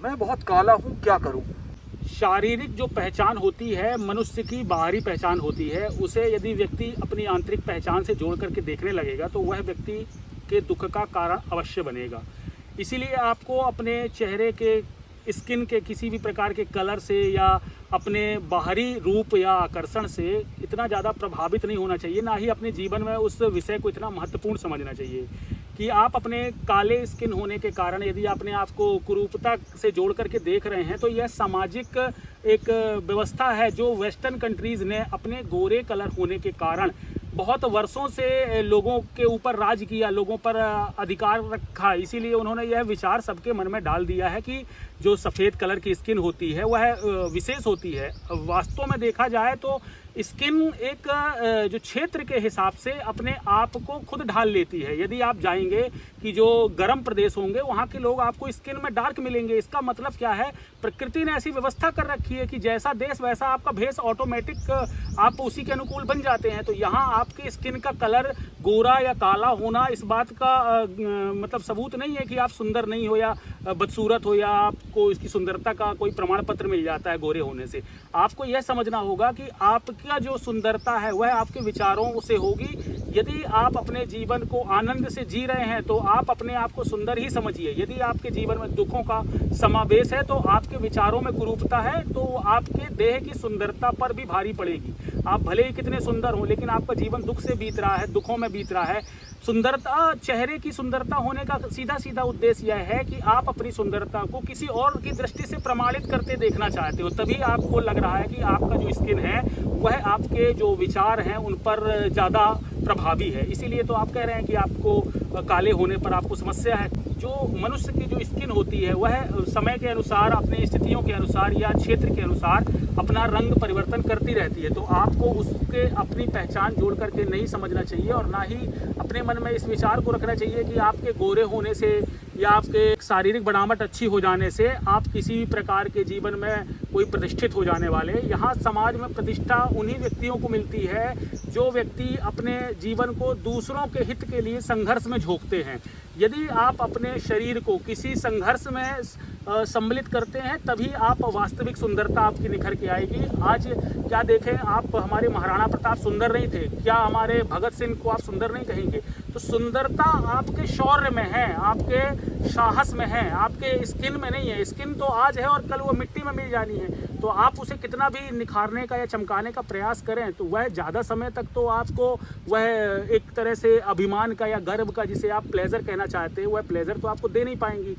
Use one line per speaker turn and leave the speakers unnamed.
मैं बहुत काला हूँ, क्या करूँ?
शारीरिक जो पहचान होती है मनुष्य की बाहरी पहचान होती है, उसे यदि व्यक्ति अपनी आंतरिक पहचान से जोड़ करके देखने लगेगा तो वह व्यक्ति के दुख का कारण अवश्य बनेगा। इसीलिए आपको अपने चेहरे के स्किन के किसी भी प्रकार के कलर से या अपने बाहरी रूप या आकर्षण से इतना ज़्यादा प्रभावित नहीं होना चाहिए, ना ही अपने जीवन में उस विषय को इतना महत्वपूर्ण समझना चाहिए कि आप अपने काले स्किन होने के कारण यदि अपने आप को कुरूपता से जोड़ करके देख रहे हैं तो यह सामाजिक एक व्यवस्था है जो वेस्टर्न कंट्रीज़ ने अपने गोरे कलर होने के कारण बहुत वर्षों से लोगों के ऊपर राज किया, लोगों पर अधिकार रखा। इसीलिए उन्होंने यह विचार सबके मन में डाल दिया है कि जो सफ़ेद कलर की स्किन होती है वह विशेष होती है। वास्तव में देखा जाए तो स्किन एक जो क्षेत्र के हिसाब से अपने आप को खुद ढाल लेती है। यदि आप जाएंगे कि जो गर्म प्रदेश होंगे वहाँ के लोग आपको स्किन में डार्क मिलेंगे। इसका मतलब क्या है, प्रकृति ने ऐसी व्यवस्था कर रखी है कि जैसा देश वैसा आपका भेष ऑटोमेटिक आप उसी के अनुकूल बन जाते हैं। तो यहाँ आपके स्किन का कलर गोरा या काला होना इस बात का मतलब सबूत नहीं है कि आप सुंदर नहीं हो या बदसूरत हो या आपको इसकी सुंदरता का कोई प्रमाण पत्र मिल जाता है गोरे होने से। आपको यह समझना होगा कि आपका जो सुंदरता है वह आपके विचारों से होगी। यदि आप अपने जीवन को आनंद से जी रहे हैं तो आप अपने आप को सुंदर ही समझिए। यदि आपके जीवन में दुखों का समावेश है तो आपके विचारों में कुरूपता है तो आपके देह की सुंदरता पर भी भारी पड़ेगी। आप भले ही कितने सुंदर हो लेकिन आपका जीवन दुख से बीत रहा है, दुखों में बीत रहा है। सुंदरता, चेहरे की सुंदरता होने का सीधा सीधा उद्देश्य यह है कि आप अपनी सुंदरता को किसी और की दृष्टि से प्रमाणित करते देखना चाहते हो। तभी आपको लग रहा है कि आपका जो स्किन है वह आपके जो विचार हैं उन पर ज़्यादा प्रभावी है। इसीलिए तो आप कह रहे हैं कि आपको काले होने पर आपको समस्या है। जो मनुष्य की जो स्किन होती है वह समय के अनुसार, अपनी स्थितियों के अनुसार या क्षेत्र के अनुसार अपना रंग परिवर्तन करती रहती है। तो आपको उसके अपनी पहचान जोड़ करके नहीं समझना चाहिए और ना ही अपने मन में इस विचार को रखना चाहिए कि आपके गोरे होने से या आपके शारीरिक बनावट अच्छी हो जाने से आप किसी भी प्रकार के जीवन में कोई प्रतिष्ठित हो जाने वाले। यहाँ समाज में प्रतिष्ठा उन्हीं व्यक्तियों को मिलती है जो व्यक्ति अपने जीवन को दूसरों के हित के लिए संघर्ष में झोंकते हैं। यदि आप अपने शरीर को किसी संघर्ष में सम्मिलित करते हैं तभी आप वास्तविक सुंदरता आपकी निखर के आएगी। आज क्या देखें, आप हमारे महाराणा प्रताप सुंदर नहीं थे क्या? हमारे भगत सिंह को आप सुंदर नहीं कहेंगे? तो सुंदरता आपके शौर्य में है, आपके साहस में है, आपके स्किन में नहीं है। स्किन तो आज है और कल वो मिट्टी में मिल जानी है। तो आप उसे कितना भी निखारने का या चमकाने का प्रयास करें तो वह ज़्यादा समय तक तो आपको वह एक तरह से अभिमान का या गर्व का, जिसे आप प्लेजर कहना चाहते हैं, वह प्लेजर तो आपको दे नहीं पाएंगी।